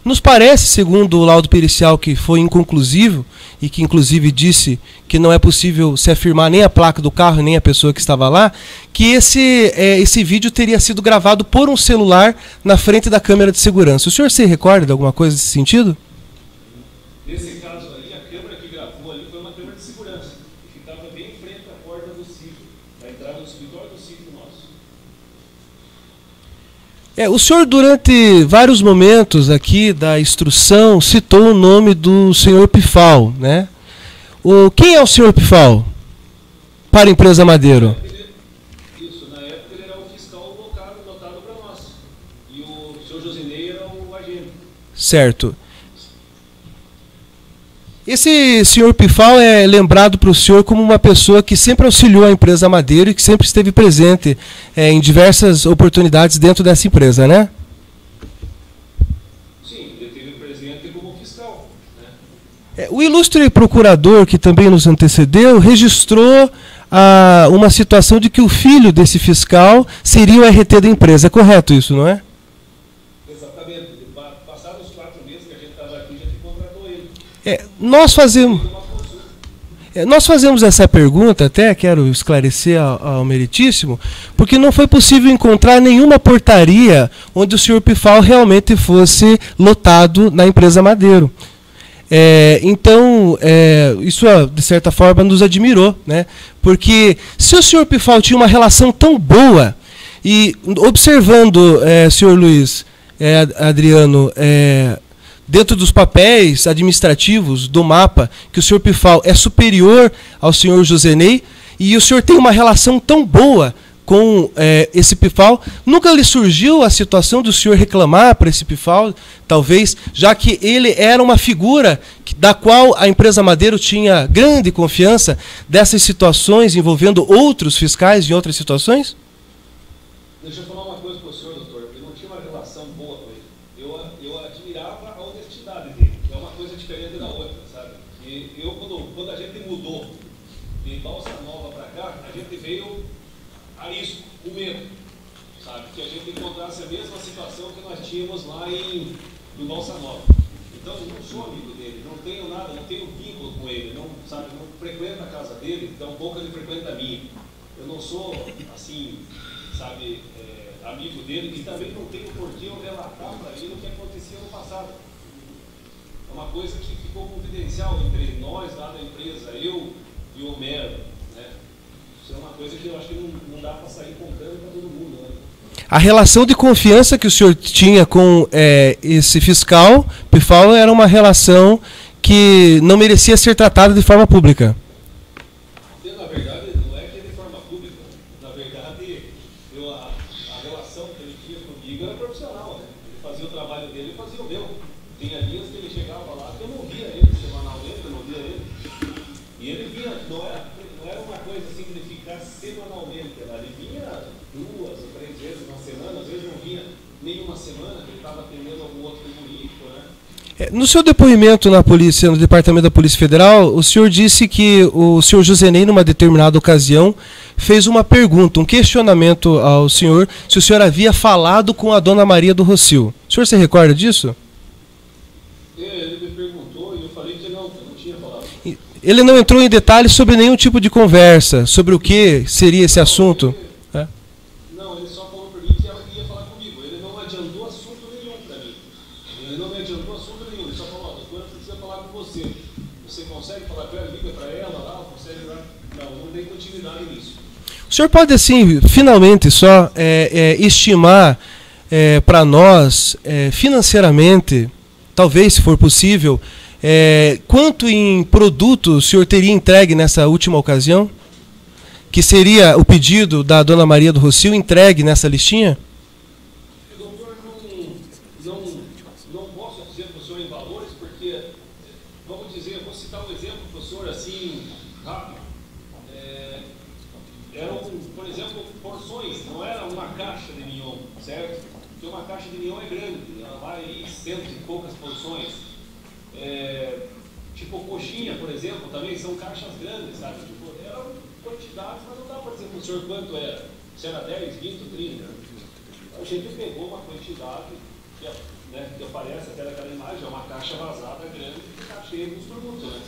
Nos parece, segundo o laudo pericial, que foi inconclusivo e que inclusive disse que não é possível se afirmar nem a placa do carro nem a pessoa que estava lá, que esse vídeo teria sido gravado por um celular na frente da câmera de segurança. O senhor se recorda de alguma coisa nesse sentido? Nesse caso aí, a câmera que gravou ali foi uma câmera de segurança, que ficava bem em frente à porta do sítio, da entrada do escritório do sítio nosso. O senhor, durante vários momentos aqui da instrução, citou o nome do senhor Pifal, né? Quem é o senhor Pifal para a empresa Madeiro? Isso, na época ele era o fiscal lotado para nós. E o senhor Josinei era o agente. Certo. Esse senhor Pifal é lembrado para o senhor como uma pessoa que sempre auxiliou a empresa Madeiro e que sempre esteve presente em diversas oportunidades dentro dessa empresa, né? Sim, ele esteve presente como fiscal, né? O ilustre procurador, que também nos antecedeu, registrou uma situação de que o filho desse fiscal seria o RT da empresa. É correto isso, não é? Exatamente. Passados os 4 meses que a gente estava aqui, a gente contratou ele. Nós fazemos essa pergunta, até quero esclarecer ao meritíssimo, porque não foi possível encontrar nenhuma portaria onde o senhor Pifal realmente fosse lotado na empresa Madeiro. Então, isso de certa forma nos admirou, né? Porque se o senhor Pifal tinha uma relação tão boa, e observando, senhor Luiz, Adriano, dentro dos papéis administrativos do mapa, que o senhor Pifal é superior ao senhor Josinei, e o senhor tem uma relação tão boa com esse Pifal, nunca lhe surgiu a situação do senhor reclamar para esse Pifal, talvez, já que ele era uma figura da qual a empresa Madeiro tinha grande confiança dessas situações envolvendo outros fiscais em outras situações? Deixa eu falar uma coisa para o senhor, doutor. Eu não tinha uma relação boa com ele. Eu admirava a honestidade dele. É uma coisa diferente da outra, sabe? E quando a gente mudou de Balsa Nova para cá, a gente veio a risco, com medo, sabe? Que a gente encontrasse a mesma situação que nós tínhamos lá em Balsa Nova. Então, eu não sou amigo dele, não tenho nada, não tenho vínculo com ele, não frequento a casa dele, tampouco ele frequenta a minha. Eu não sou, assim, sabe, amigo dele, e também não tenho por que eu relatar para ele o que acontecia no passado. É uma coisa que ficou confidencial entre nós lá da empresa, eu e o Homero, né? Isso é uma coisa que eu acho que não dá para sair contando para todo mundo, né? A relação de confiança que o senhor tinha com esse fiscal, Pifal, era uma relação que não merecia ser tratada de forma pública. Na verdade, não é que é de forma pública. Na verdade, a relação que ele tinha comigo era profissional, né? Ele fazia o trabalho dele e fazia o meu. Tinha dias que ele chegava lá que eu não via ele semanalmente, eu não via ele. E ele vinha, não era uma coisa assim de ficar semanalmente lá. Ele vinha 2 ou 3 vezes na semana, às vezes não vinha nenhuma semana, que ele estava atendendo algum outro político, né? No seu depoimento na polícia, no Departamento da Polícia Federal, o senhor disse que o senhor Josinei, numa determinada ocasião, fez uma pergunta, um questionamento ao senhor, se o senhor havia falado com a dona Maria do Rocio. O senhor se recorda disso? Ele me perguntou e eu falei que não tinha falado. Ele não entrou em detalhes sobre nenhum tipo de conversa, sobre o que seria esse assunto? Não, ele só falou para mim que ela ia falar comigo. Ele não adiantou assunto nenhum para mim. Ele não me adiantou assunto nenhum. Ele só falou, doutora, precisa falar com você. Você consegue falar com ela? Liga para ela lá, consegue lá? Não tem continuidade nisso. O senhor pode, assim, finalmente só estimar para nós, financeiramente, talvez, se for possível, quanto em produto o senhor teria entregue nessa última ocasião? Que seria o pedido da dona Maria do Rocio entregue nessa listinha? Doutor, não posso dizer para o senhor em valores, porque, vamos dizer, vou citar um exemplo para o senhor assim, rápido. Eram, por exemplo, porções, não era uma caixa de mignon, certo? Porque uma caixa de mignon é grande, ela vai aí 100 e poucas porções. Tipo coxinha, por exemplo, também são caixas grandes, sabe? Tipo, eram quantidades, mas não dá para dizer para o senhor quanto era. Se era 10, 20, 30. A gente pegou uma quantidade, né, que aparece até naquela imagem, é uma caixa vazada grande que está cheia dos produtos, né?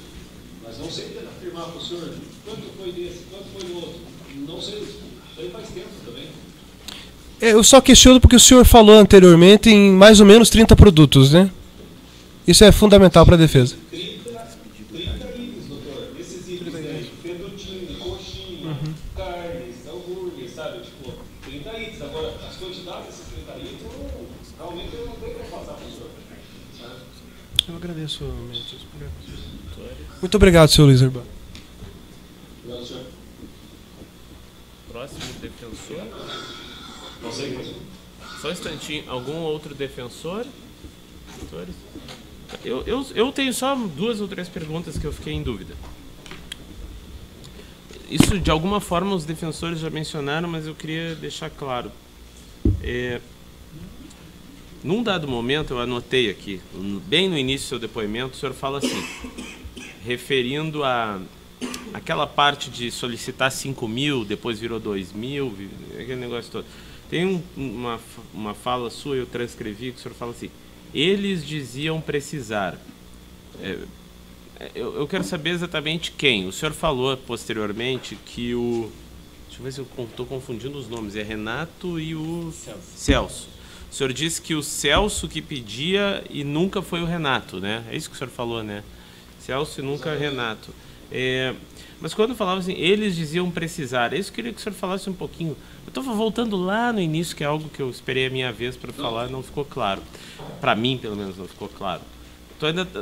Mas não sei afirmar para o senhor quanto foi desse, quanto foi do outro. Não sei, isso aí faz tempo também. Eu só questiono porque o senhor falou anteriormente em mais ou menos 30 produtos, né? Isso é fundamental para a defesa. 30 itens, doutor. Esses itens aí, pedrudinho, coxinha, carnes, hambúrguer, sabe? Tipo, 30 itens. Agora, as quantidades desses 30 itens, realmente eu não tenho para passar para o senhor. Sabe? Eu agradeço. Muito obrigado, senhor Luiz Urbano. Obrigado, senhor. Próximo defensor. Não sei mesmo. Só um instantinho. Algum outro defensor? Eu tenho só 2 ou 3 perguntas que eu fiquei em dúvida. Isso, de alguma forma, os defensores já mencionaram, mas eu queria deixar claro. Num dado momento, eu anotei aqui, bem no início do seu depoimento, o senhor fala assim, referindo a aquela parte de solicitar 5.000, depois virou 2.000, aquele negócio todo. Tem uma fala sua, eu transcrevi, que o senhor fala assim, eles diziam precisar. Eu quero saber exatamente quem. O senhor falou posteriormente que o... Deixa eu ver se eu estou confundindo os nomes. É Renato e o Celso. O senhor disse que o Celso que pedia e nunca foi o Renato, né? É isso que o senhor falou, né? Celso e nunca Renato. Mas quando falava assim, eles diziam precisar, isso eu queria que o senhor falasse um pouquinho. Eu estou voltando lá no início, que é algo que eu esperei a minha vez para falar, não ficou claro. Para mim, pelo menos, não ficou claro.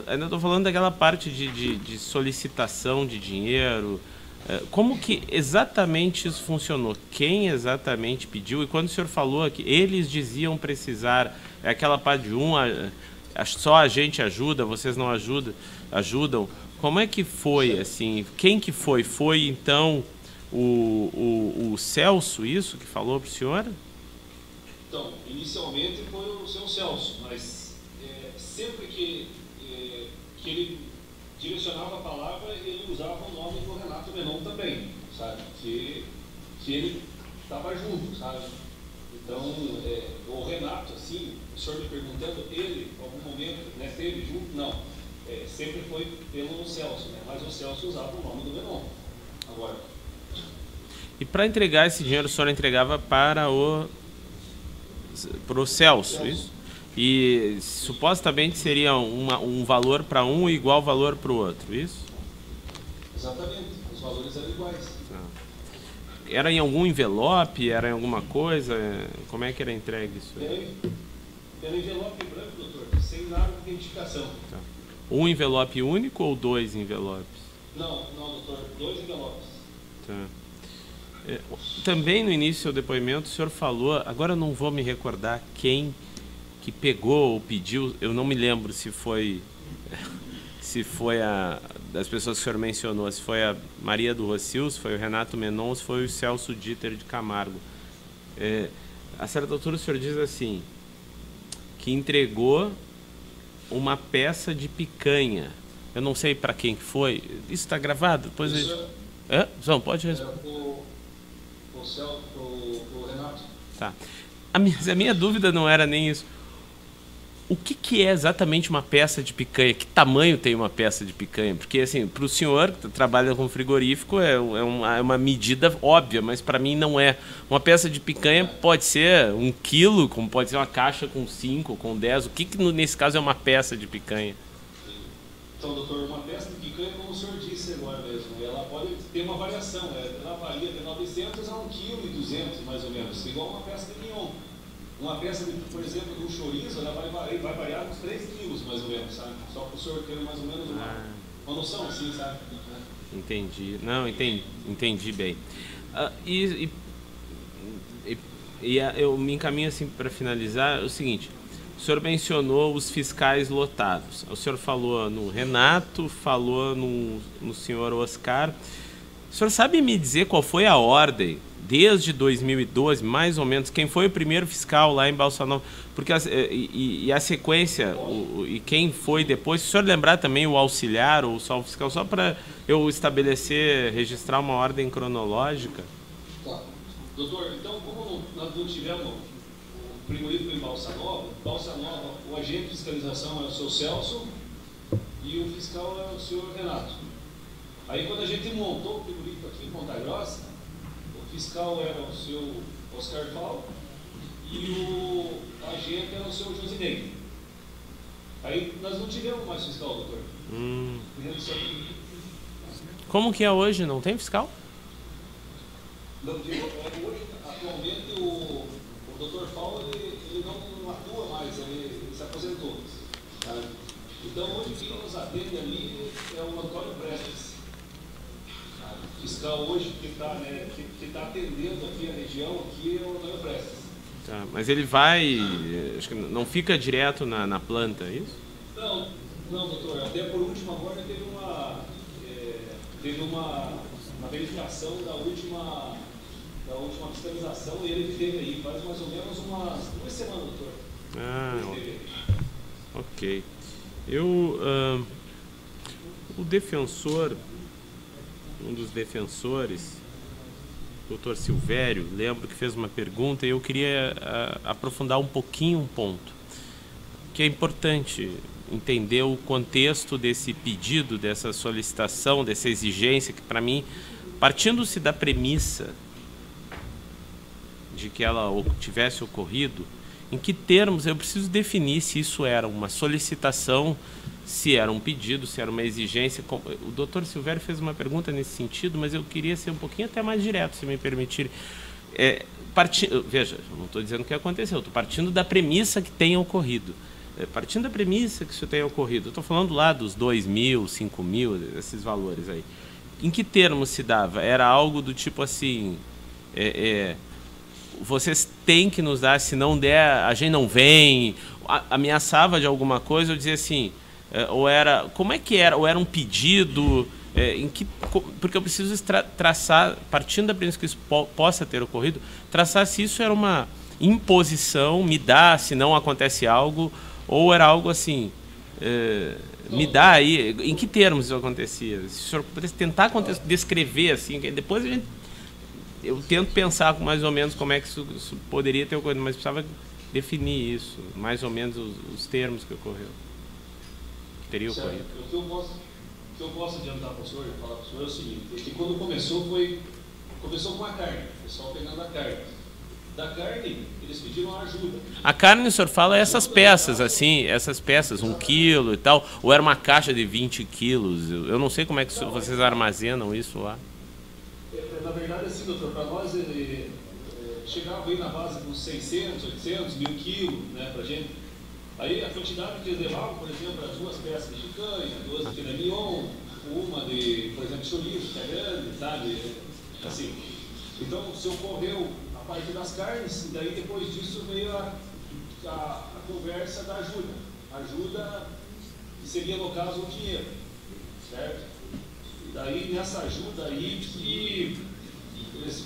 Ainda estou falando daquela parte de solicitação de dinheiro. Como que exatamente isso funcionou? Quem exatamente pediu? E quando o senhor falou que eles diziam precisar, é aquela parte de só a gente ajuda, vocês não ajudam. Como é que foi, assim, quem que foi? Foi, então, o Celso, isso, que falou para o senhor? Então, inicialmente foi o seu Celso, mas sempre que ele direcionava a palavra, ele usava o nome do Renato Menon também, sabe? Que ele estava junto, sabe? Então, o Renato, assim, o senhor me perguntando, ele, em algum momento, né, teve junto? Não. Sempre foi pelo Celso, né? Mas o Celso usava o nome do Menon. Agora. E para entregar esse dinheiro, o senhor entregava para o Celso, isso? E supostamente seria um valor para um e igual valor para o outro, isso? Exatamente, os valores eram iguais. Era em algum envelope, era em alguma coisa? Como é que era entregue isso aí? Era envelope branco, doutor, sem nada de identificação. Tá. Um envelope único ou 2 envelopes? Não, doutor, 2 envelopes. Tá. Também no início do depoimento o senhor falou, agora eu não vou me recordar quem que pegou ou pediu, eu não me lembro se foi das pessoas que o senhor mencionou, se foi a Maria do Rocio, se foi o Renato Menon, se foi o Celso Dieter de Camargo. A certa altura o senhor diz assim, que entregou uma peça de picanha. Eu não sei para quem que foi. Isso está gravado? Depois João, pode responder. O Renato. Tá. A minha dúvida não era nem isso. O que é exatamente uma peça de picanha? Que tamanho tem uma peça de picanha? Porque, assim, para o senhor que trabalha com frigorífico é uma medida óbvia, mas para mim não é. Uma peça de picanha pode ser 1 quilo, como pode ser uma caixa com 5, com 10. O que nesse caso é uma peça de picanha? Então, doutor, uma peça de picanha, como o senhor disse agora mesmo, ela pode ter uma variação. Ela varia de 900 a 1,2 kg, mais ou menos, igual uma peça de mignon. Uma peça, por exemplo, de um chorizo, ela vai variar uns 3 quilos, mais ou menos, sabe? Só para o senhor ter mais ou menos uma noção, assim, sabe? Entendi. Não, entendi bem. Eu me encaminho, assim, para finalizar, o seguinte. O senhor mencionou os fiscais lotados. O senhor falou no Renato, falou no senhor Oscar. O senhor sabe me dizer qual foi a ordem? Desde 2012, mais ou menos, quem foi o primeiro fiscal lá em Balsa Nova? Porque a sequência, e quem foi depois, se o senhor lembrar também o auxiliar ou só o fiscal, só para eu estabelecer, registrar uma ordem cronológica. Tá. Doutor, então, como nós não tivemos frigorífico em Balsa Nova, o agente de fiscalização é o seu Celso e o fiscal é o senhor Renato. Aí quando a gente montou o frigorífico aqui em Ponta Grossa, o fiscal era o seu Oscar Fal e o agente era o seu Josinei. Aí nós não tivemos mais fiscal, doutor. Como que é hoje? Não tem fiscal? Não, hoje, atualmente, o doutor Fal ele não atua mais, ele se aposentou. Tá? Então hoje quem nos atende ali é o Antônio Prestes. O fiscal hoje que está atendendo aqui a região aqui é o Antônio Prestes. Tá, mas ele vai, acho que não fica direto na planta, é isso? Não, doutor. Até por último agora teve uma verificação da última fiscalização e ele teve aí, faz mais ou menos umas 2 semanas, doutor. Ok. O defensor, um dos defensores, doutor Silvério, lembro que fez uma pergunta e eu queria aprofundar um pouquinho um ponto, que é importante entender o contexto desse pedido, dessa solicitação, dessa exigência, que para mim, partindo-se da premissa de que ela tivesse ocorrido, em que termos eu preciso definir se isso era uma solicitação, se era um pedido, se era uma exigência. O doutor Silvério fez uma pergunta nesse sentido, mas eu queria ser um pouquinho até mais direto, se me permitir. Veja, eu não estou dizendo o que aconteceu, estou partindo da premissa que tenha ocorrido. Partindo da premissa que isso tenha ocorrido, eu estou falando lá dos 2.000, 5.000, esses valores aí. Em que termos se dava? Era algo do tipo assim, vocês têm que nos dar, se não der, a gente não vem, ameaçava de alguma coisa, eu dizia assim, ou era, como é que era? Ou era um pedido, porque eu preciso traçar, partindo da premissa que isso possa ter ocorrido, traçar se isso era uma imposição, me dá, se não acontece algo, ou era algo assim, me dá aí, em que termos isso acontecia? Se o senhor pudesse tentar descrever assim, depois eu tento pensar mais ou menos como é que isso poderia ter ocorrido, mas precisava definir isso, mais ou menos os termos que ocorreu, que teria ocorrido. O que eu posso adiantar para o senhor, falar para o senhor é o seguinte, é que quando começou com a carne, o pessoal pegando a carne. Da carne, eles pediram ajuda. A carne, o senhor fala essas peças, assim, essas peças, 1 quilo e tal, ou era uma caixa de 20 quilos? Eu não sei como é que vocês armazenam isso lá. Na verdade, assim, doutor, para nós chegava aí na base dos 600, 800, 1.000 quilos, né, para gente. Aí a quantidade que eles levavam, por exemplo, as 2 peças de picanha, 2 de filé mignon, uma de, por exemplo, chouriço, que é grande, sabe? Assim. Então, se ocorreu a parte das carnes, e daí depois disso veio a conversa da ajuda. Ajuda, que seria, no caso, o dinheiro, certo? E daí, nessa ajuda aí, que eles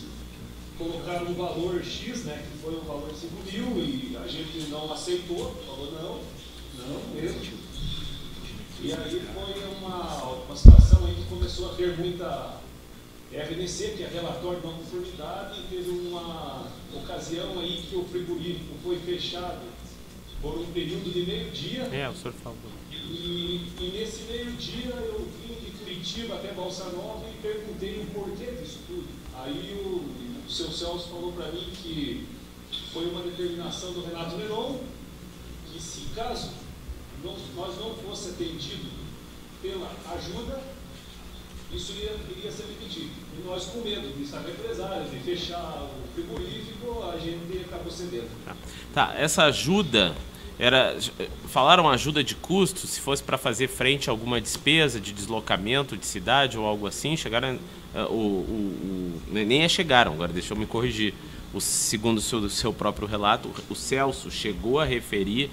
colocaram um valor X, né, que foi um valor de 5.000, e a gente não aceitou, falou não mesmo. E aí foi uma situação aí que começou a ter muita RNC, que é relatório de não conformidade, e teve uma ocasião aí que o frigorífico foi fechado por um período de meio-dia. O senhor falou. E nesse meio-dia eu vim de Curitiba até Balsa Nova e perguntei o porquê disso tudo. Aí o seu Celso falou para mim que foi uma determinação do Renato Meron, que se caso nós não fosse atendido pela ajuda, isso iria ser pedido. E nós, com medo de estar represário, de fechar o frigorífico, a gente acabou cedendo. Tá, essa ajuda falaram ajuda de custo, se fosse para fazer frente a alguma despesa de deslocamento de cidade ou algo assim, chegaram, nem chegaram, agora deixa eu me corrigir, segundo o seu próprio relato, o Celso chegou a referir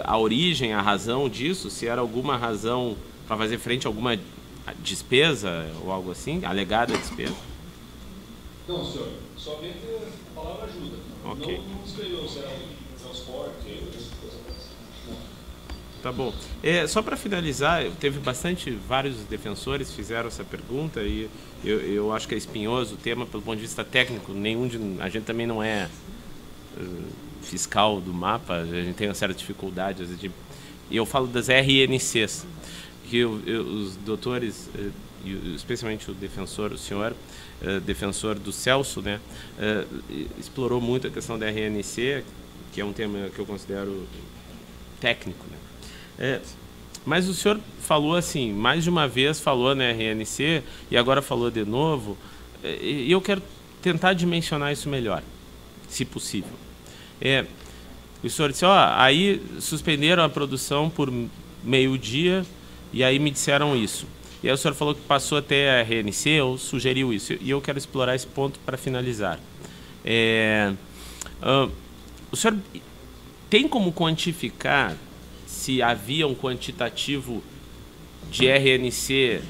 a origem, a razão disso, se era alguma razão para fazer frente a alguma despesa ou algo assim, alegada despesa? Não, senhor, somente a palavra ajuda. Ok. Não escreveu o transporte, não. Tá bom. Só para finalizar, teve vários defensores fizeram essa pergunta e eu acho que é espinhoso o tema pelo ponto de vista técnico, a gente também não é fiscal do mapa, a gente tem uma certa dificuldade, às vezes, e eu falo das RNCs, que os doutores, especialmente o defensor, o senhor, defensor do Celso, né, explorou muito a questão da RNC, que é um tema que eu considero técnico, né. Mas o senhor falou assim, mais de uma vez falou na RNC, e agora falou de novo, e eu quero tentar dimensionar isso melhor, se possível. O senhor disse, aí suspenderam a produção por meio-dia, e aí me disseram isso. E aí o senhor falou que passou até a RNC, ou sugeriu isso, e eu quero explorar esse ponto para finalizar. O senhor tem como quantificar se havia um quantitativo de RNC,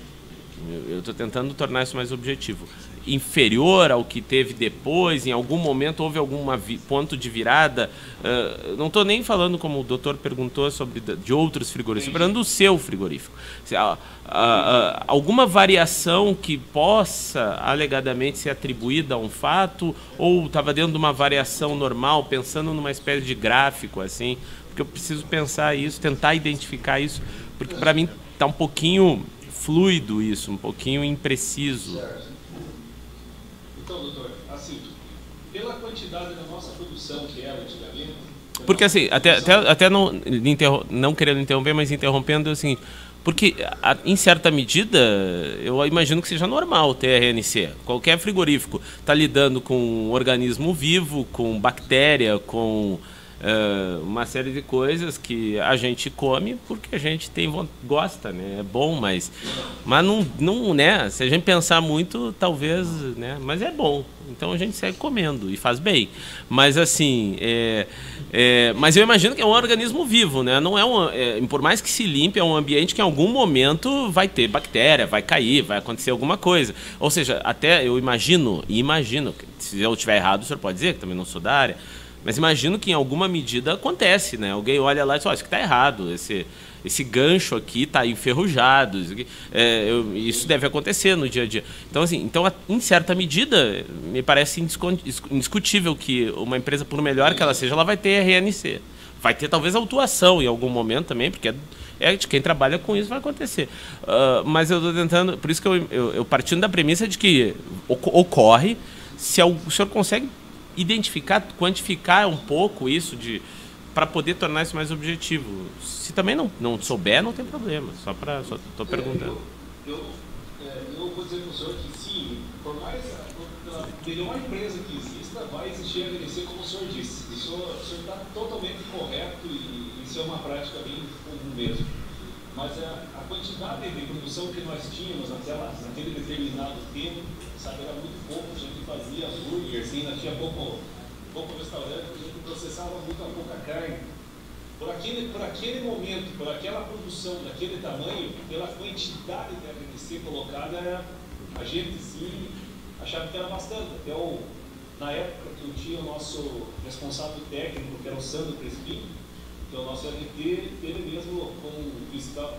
eu estou tentando tornar isso mais objetivo, inferior ao que teve depois, em algum momento houve algum ponto de virada? Não estou nem falando, como o doutor perguntou, de outros frigoríficos, estou falando do seu frigorífico. Alguma variação que possa alegadamente ser atribuída a um fato, ou estava dentro de uma variação normal, pensando numa espécie de gráfico, assim, porque eu preciso pensar isso, tentar identificar isso, porque para mim está um pouquinho fluido isso, um pouquinho impreciso. Então, doutor, assim, pela quantidade da nossa produção que era antigamente... Porque assim, até não querendo interromper, mas interrompendo, assim, porque em certa medida, eu imagino que seja normal ter RNC. Qualquer frigorífico está lidando com um organismo vivo, com bactéria, com uma série de coisas que a gente come porque a gente gosta, né? É bom, mas não, né? Se a gente pensar muito, talvez, né? Mas é bom, então a gente segue comendo e faz bem. Mas assim, mas eu imagino que é um organismo vivo, né? Não por mais que se limpe, é um ambiente que em algum momento vai ter bactéria, vai cair, vai acontecer alguma coisa. Ou seja, até eu imagino, se eu estiver errado, o senhor pode dizer, que também não sou da área. Mas imagino que em alguma medida acontece, né? Alguém olha lá e diz, isso aqui está errado, esse gancho aqui está enferrujado, isso deve acontecer no dia a dia. Então, assim, em certa medida, me parece indiscutível que uma empresa, por melhor que ela seja, ela vai ter RNC. Vai ter talvez autuação em algum momento também, porque de quem trabalha com isso vai acontecer. Mas eu estou tentando, por isso que eu partindo da premissa de que ocorre, se o senhor consegue identificar, quantificar um pouco isso para poder tornar isso mais objetivo. Se também não souber, não tem problema. Só estou perguntando. Eu vou dizer para o senhor que sim, por mais a melhor empresa que exista, vai existir a RNC, como o senhor disse. O senhor está totalmente correto e isso é uma prática bem comum mesmo. Mas a quantidade de produção que nós tínhamos naquele determinado tempo, sabe, era muito pouco. A gente fazia hambúrguer, assim, nós tinha pouco restaurante, a gente processava muito pouca carne. Por aquele momento, por aquela produção, daquele tamanho, pela quantidade de RNC colocada, a gente sim achava que era bastante. Até na época que eu tinha o nosso responsável técnico, que era o Sandro Crespim, que é o nosso RT, ele mesmo, com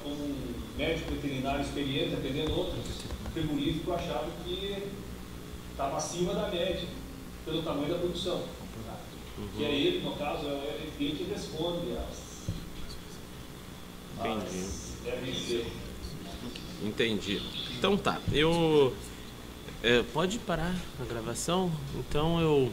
um médico veterinário experiente, atendendo outros frigoríficos, achava que estava acima da média, pelo tamanho da produção. Que é ele, no caso, é o RT que responde as RNC. Entendi. Então tá, pode parar a gravação? Então